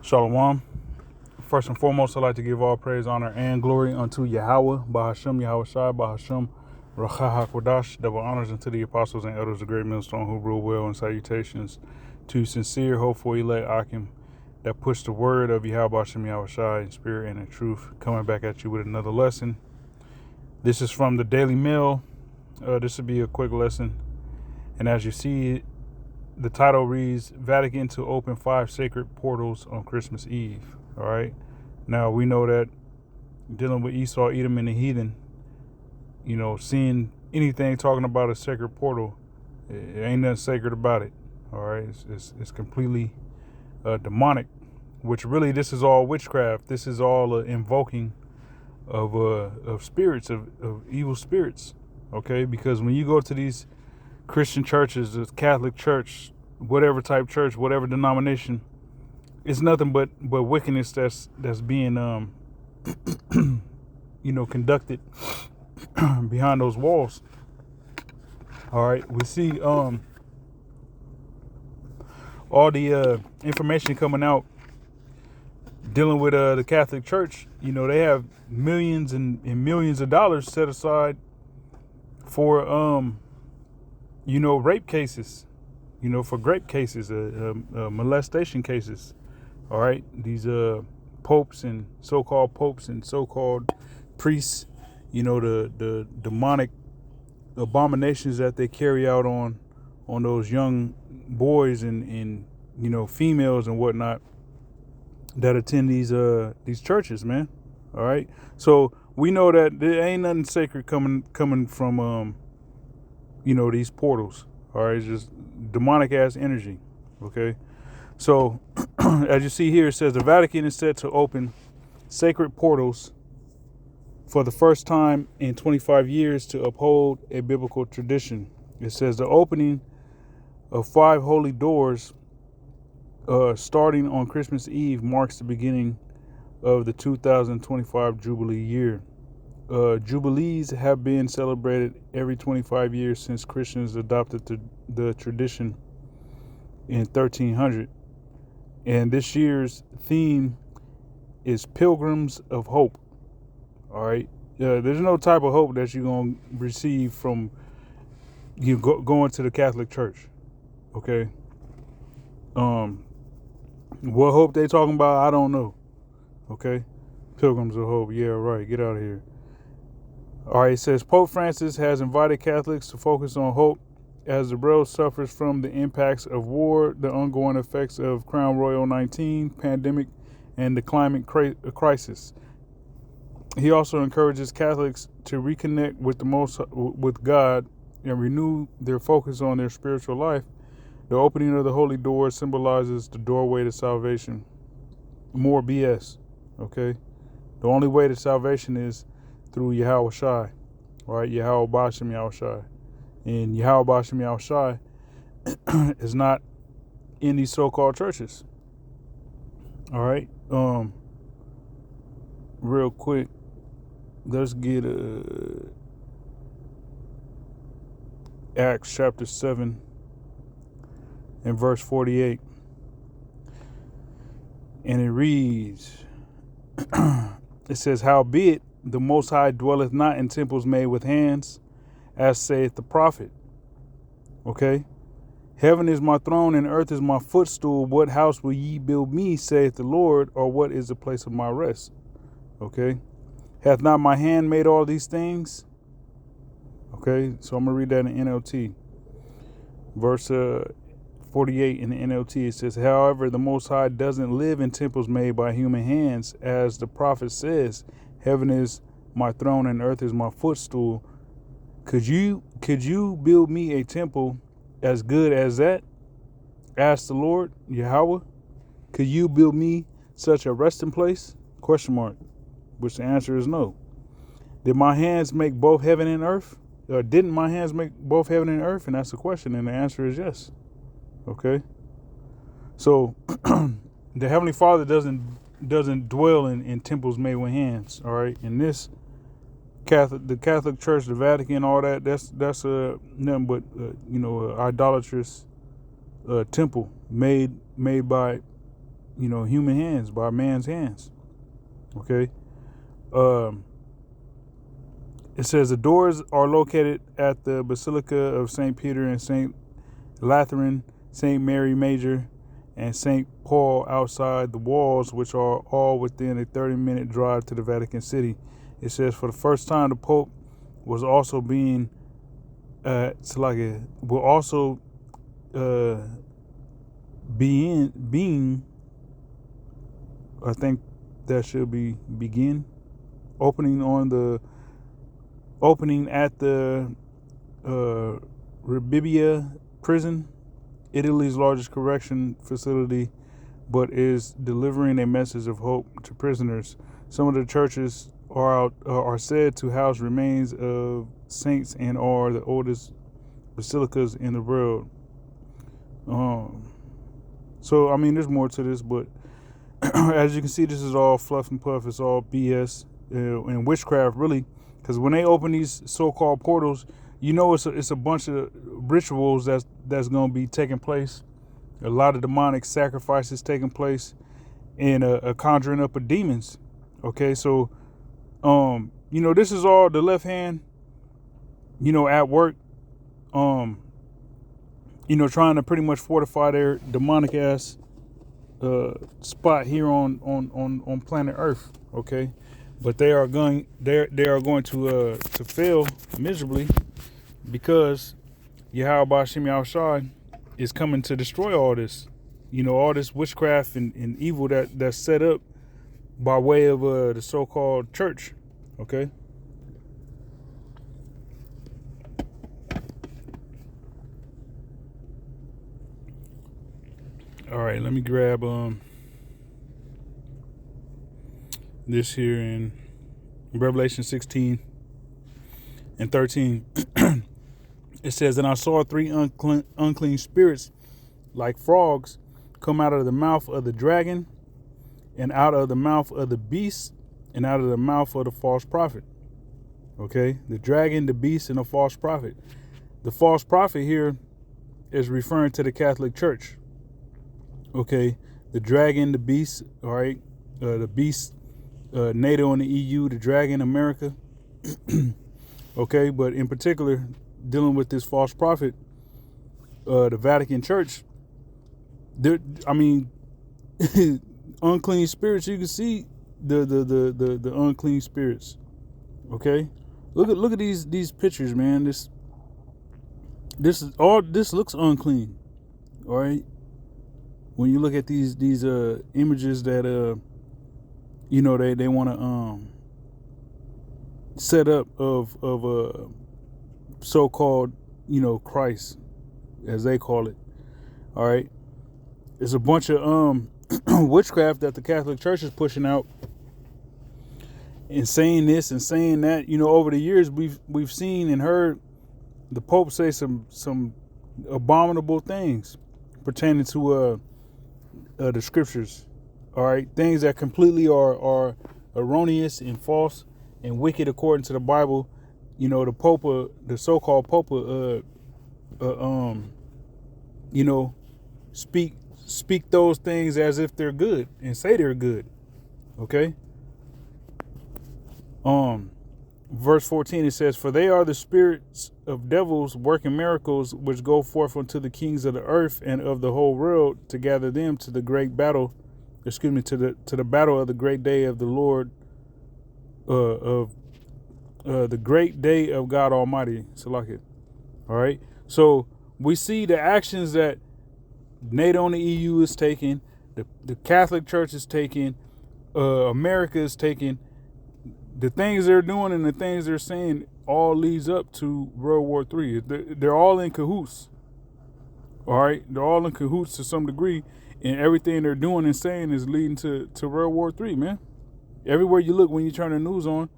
Shalom. First and foremost, I'd like to give all praise, honor, and glory unto Yahweh, Bahashem, Yahweh Shai, Bahashem, Racha HaKodash, double honors unto the apostles and elders of the great millstone who rule well, and salutations to sincere, hopeful elect Akim that push the word of Yahweh Bahashem, Yahweh Shai in spirit and in truth, coming back at you with another lesson. This is from the Daily Mail. This will be a quick lesson. And as you see, the title reads, Vatican to open 5 sacred portals on Christmas Eve. All right. Now, we know that dealing with Esau, Edom, and the heathen, seeing anything talking about a sacred portal, it ain't nothing sacred about it. All right. It's completely demonic, which really this is all witchcraft. This is all invoking of spirits, of evil spirits. Okay. Because when you go to these Christian churches, the Catholic Church, whatever type church, whatever denomination, it's nothing but wickedness that's being conducted behind those walls. All right, we see all the information coming out dealing with the Catholic Church. They have millions and millions of dollars set aside for rape cases, for grape cases, molestation cases. All right. These popes and so-called priests, the demonic abominations that they carry out on those young boys and females and whatnot that attend these churches, man. All right. So we know that there ain't nothing sacred coming from these portals. All right, it's just demonic ass energy. Okay, so as you see here, it says the Vatican is set to open sacred portals for the first time in 25 years to uphold a biblical tradition. It says the opening of 5 holy doors starting on Christmas Eve marks the beginning of the 2025 Jubilee year. Jubilees have been celebrated every 25 years since Christians adopted the tradition in 1300. And this year's theme is Pilgrims of Hope. All right. There's no type of hope that you're going to receive from going to the Catholic Church. Okay. What hope they talking about, I don't know. Okay. Pilgrims of Hope. Yeah, right. Get out of here. All right, it says Pope Francis has invited Catholics to focus on hope as the world suffers from the impacts of war, the ongoing effects of Crown Royal 19 pandemic, and the climate crisis. He also encourages Catholics to reconnect with God and renew their focus on their spiritual life. The opening of the holy door symbolizes the doorway to salvation. More BS, okay? The only way to salvation is through Yahweh Shai, right? Yahweh Bashem Yahweh Shai. And Yahweh Bashem Yahweh Shai is not in these so-called churches. All right. Real quick, let's get Acts chapter 7 and verse 48. And it reads, it says, howbeit the Most High dwelleth not in temples made with hands, as saith the prophet. Okay? Heaven is my throne and earth is my footstool. What house will ye build me, saith the Lord, or what is the place of my rest? Okay? Hath not my hand made all these things? Okay, so I'm going to read that in NLT. Verse 48 in the NLT, it says, however, the Most High doesn't live in temples made by human hands, as the prophet says, heaven is my throne and earth is my footstool. Could you build me a temple as good as that? Asked the Lord, Yahweh. Could you build me such a resting place? Question mark. Which the answer is no. Did my hands make both heaven and earth? Or didn't my hands make both heaven and earth? And that's the question. And the answer is yes. Okay. So the Heavenly Father doesn't dwell in temples made with hands. All right. And this the Catholic Church, the Vatican, all that, that's nothing but idolatrous temple made by human hands, by man's hands. Okay. Um, it says the doors are located at the Basilica of St. Peter and St. Lateran, St. Mary Major, and St. Paul outside the walls, which are all within a 30-minute drive to the Vatican City. It says for the first time the Pope was also being will also being I think that should be begin opening at the Rebibbia prison, Italy's largest correction facility, but is delivering a message of hope to prisoners. Some of the churches are said to house remains of saints and are the oldest basilicas in the world. So I mean, there's more to this, but as you can see, this is all fluff and puff. It's all BS and witchcraft, really, because when they open these so-called portals, it's a bunch of rituals that's going to be taking place. A lot of demonic sacrifices taking place, and a conjuring up of demons. Okay, so this is all the left hand, at work, trying to pretty much fortify their demonic ass spot here on planet Earth. Okay, but they are going to fail miserably, because Yahweh Shem Yahushua is coming to destroy all this, all this witchcraft and evil that's set up by way of the so-called church. Okay. All right, let me grab this here in Revelation 16 and 13. It says, and I saw three unclean spirits like frogs come out of the mouth of the dragon, and out of the mouth of the beast, and out of the mouth of the false prophet. Okay, the dragon, the beast, and the false prophet. The false prophet here is referring to the Catholic Church. Okay, the dragon, the beast, all right, the beast, NATO and the EU, the dragon, America. Okay, but in particular, dealing with this false prophet, the Vatican Church. Unclean spirits. You can see the unclean spirits. Okay, look at these pictures, man. This looks unclean. All right. When you look at these images that they want to set up of so-called Christ, as they call it. All right, it's a bunch of witchcraft that the Catholic Church is pushing out and saying this and saying that. Over the years we've seen and heard the Pope say some abominable things pertaining to the scriptures. All right, things that completely are erroneous and false and wicked according to the Bible. The Pope, the so-called Pope, speak those things as if they're good and say they're good. Okay. Verse 14, it says, for they are the spirits of devils working miracles, which go forth unto the kings of the earth and of the whole world, to gather them to the great battle, to the battle of the great day of the Lord, of the great day of God Almighty. Salakit. All right. So we see the actions that NATO and the EU is taking, the Catholic Church is taking, America is taking. The things they're doing and the things they're saying all leads up to World War III. They're all in cahoots. All right, they're all in cahoots to some degree, and everything they're doing and saying is leading to World War III, man. Everywhere you look, when you turn the news on,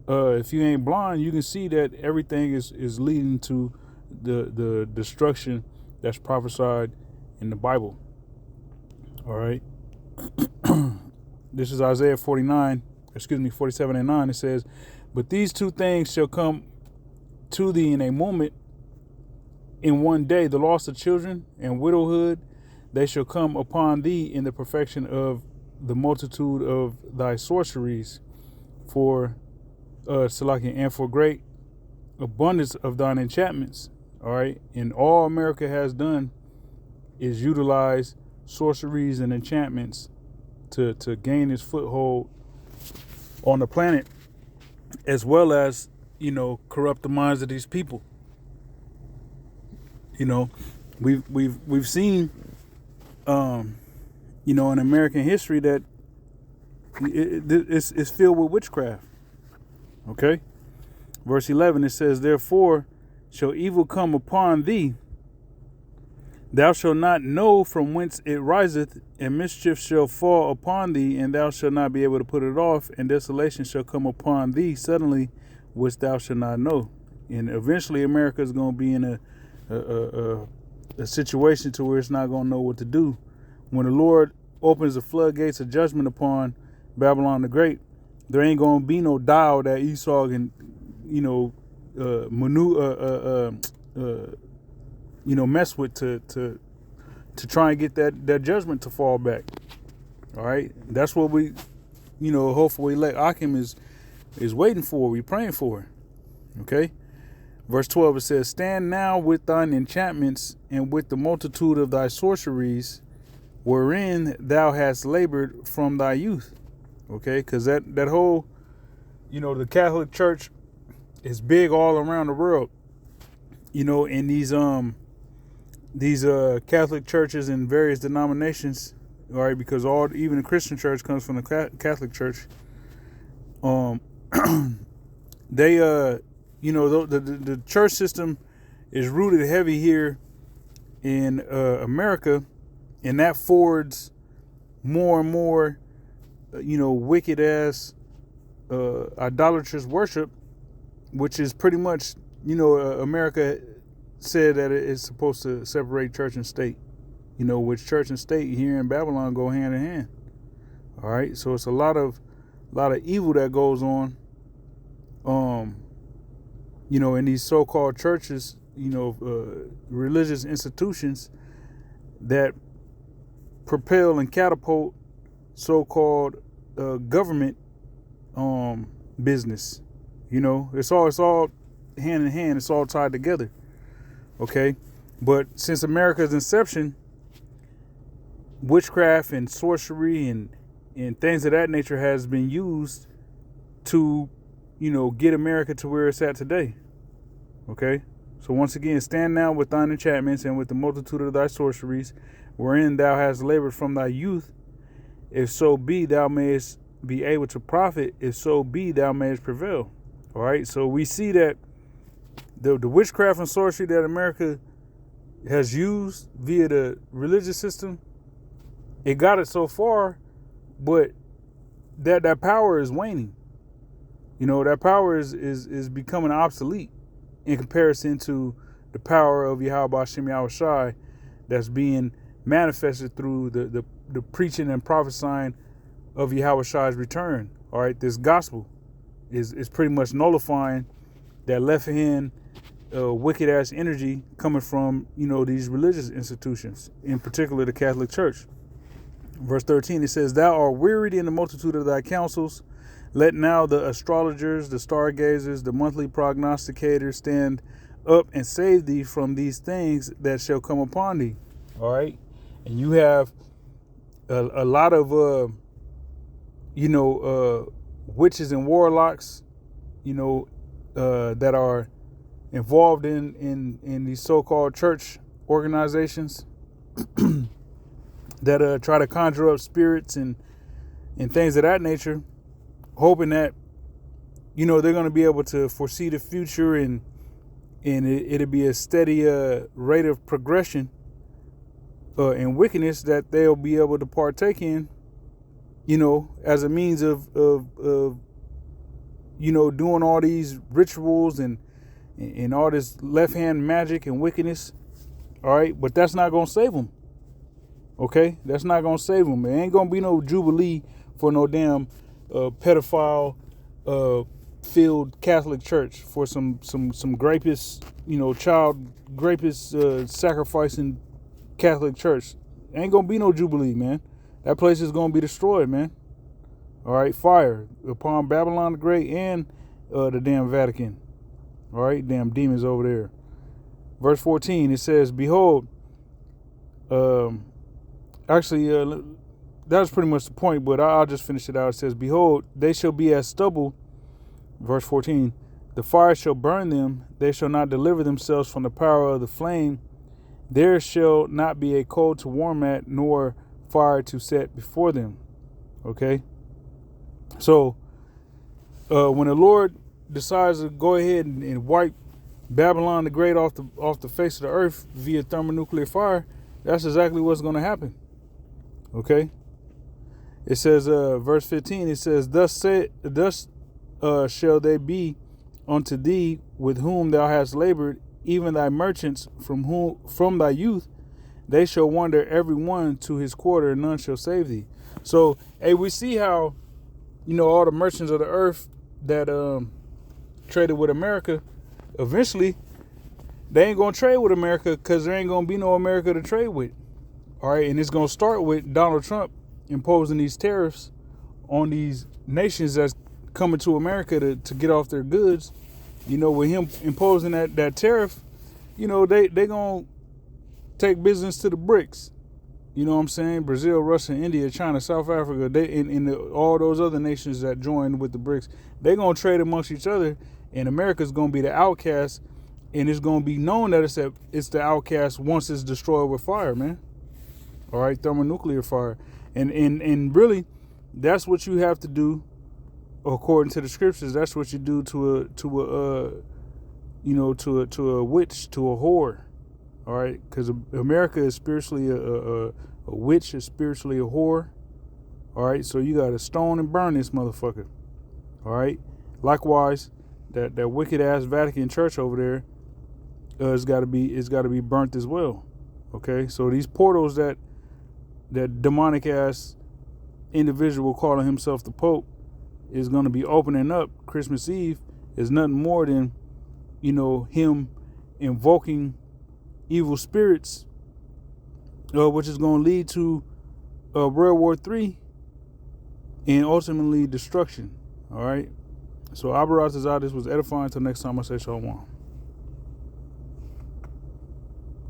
if you ain't blind, you can see that everything is leading to the destruction that's prophesied in the Bible. All right. This is Isaiah 47 and 9. It says, but these two things shall come to thee in a moment, in one day, the loss of children and widowhood, they shall come upon thee in the perfection of the multitude of thy sorceries, for Salakia, and for great abundance of thine enchantments. All right, and all America has done is utilize sorceries and enchantments to gain its foothold on the planet, as well as, corrupt the minds of these people. We've seen, in American history that it's filled with witchcraft. Okay, verse 11, it says, "Therefore shall evil come upon thee, thou shalt not know from whence it riseth, and mischief shall fall upon thee, and thou shalt not be able to put it off, and desolation shall come upon thee suddenly, which thou shalt not know." And eventually America is going to be in a situation to where it's not going to know what to do. When the Lord opens the floodgates of judgment upon Babylon the Great, there ain't going to be no dial that Esau can, mess with to try and get that judgment to fall back. All right, that's what we, hopefully elect Akim is waiting for. We praying for. Okay, verse 12, it says, "Stand now with thine enchantments and with the multitude of thy sorceries, wherein thou hast labored from thy youth." Okay, because that whole, the Catholic Church is big all around the world. In these Catholic churches in various denominations, all right, because even the Christian church comes from the Catholic Church. They the church system is rooted heavy here in America, and that forwards more and more wicked ass idolatrous worship, which is pretty much, America said that it's supposed to separate church and state, which church and state here in Babylon go hand in hand. All right, so it's a lot of evil that goes on, in these so-called churches, religious institutions that propel and catapult so-called government business. It's all hand in hand. It's all tied together. Okay, but since America's inception, witchcraft and sorcery and things of that nature has been used to, get America to where it's at today. Okay, so once again, stand now with thine enchantments and with the multitude of thy sorceries, wherein thou hast labored from thy youth, if so be thou mayest be able to profit, if so be thou mayest prevail. All right, so we see that the witchcraft and sorcery that America has used via the religious system, it got it so far, but that power is waning. That power is becoming obsolete in comparison to the power of Yahweh Hashem Yahushai that's being manifested through the preaching and prophesying of Yahushai's return. All right, this gospel is pretty much nullifying that left hand wicked ass energy coming from these religious institutions, in particular the Catholic Church. Verse 13, it says, "Thou art wearied in the multitude of thy counsels. Let now the astrologers, the stargazers, the monthly prognosticators stand up and save thee from these things that shall come upon thee." All right, and you have a lot of witches and warlocks, that are involved in these so-called church organizations that try to conjure up spirits and things of that nature, hoping that they're going to be able to foresee the future and it'll be a steady rate of progression and wickedness that they'll be able to partake in, as a means of doing all these rituals and all this left hand magic and wickedness. All right, but that's not going to save them. Okay, that's not going to save them. There ain't going to be no jubilee for no damn pedophile filled Catholic Church for some grapists, child grapists sacrificing Catholic Church. Ain't gonna be no Jubilee, man. That place is gonna be destroyed, man. All right, fire upon Babylon the Great and the damn Vatican. All right, damn demons over there. Verse 14, it says, behold, actually, that was pretty much the point, but I'll just finish it out. It says, behold, they shall be as stubble. Verse 14, the fire shall burn them. They shall not deliver themselves from the power of the flame. There shall not be a coal to warm at, nor fire to set before them. Okay? So, when the Lord decides to go ahead and wipe Babylon the Great off the face of the earth via thermonuclear fire, that's exactly what's going to happen. Okay? It says, verse 15, it says, thus shall they be unto thee with whom thou hast labored, even thy merchants from thy youth, they shall wander every one to his quarter, and none shall save thee. So, hey, we see how, all the merchants of the earth that traded with America, eventually, they ain't going to trade with America because there ain't going to be no America to trade with. All right, and it's going to start with Donald Trump imposing these tariffs on these nations that's coming to America to get off their goods. With him imposing that tariff, they going to take business to the BRICS. You know what I'm saying? Brazil, Russia, India, China, South Africa, all those other nations that joined with the BRICS, they're going to trade amongst each other, and America's going to be the outcast, and it's going to be known that it's the outcast once it's destroyed with fire, man. All right, thermonuclear fire. And really, that's what you have to do according to the scriptures. That's what you do to a witch, to a whore. All right, because America is spiritually a witch, is spiritually a whore. All right, so you got to stone and burn this motherfucker. All right, likewise, that wicked ass Vatican church over there it's got to be burnt as well. Okay, so these portals that demonic ass individual calling himself the Pope is going to be opening up Christmas Eve is nothing more than him invoking evil spirits, which is going to lead to World War III and ultimately destruction. All right, so Abaraz is out. This was edifying. Until next time, I say shalom.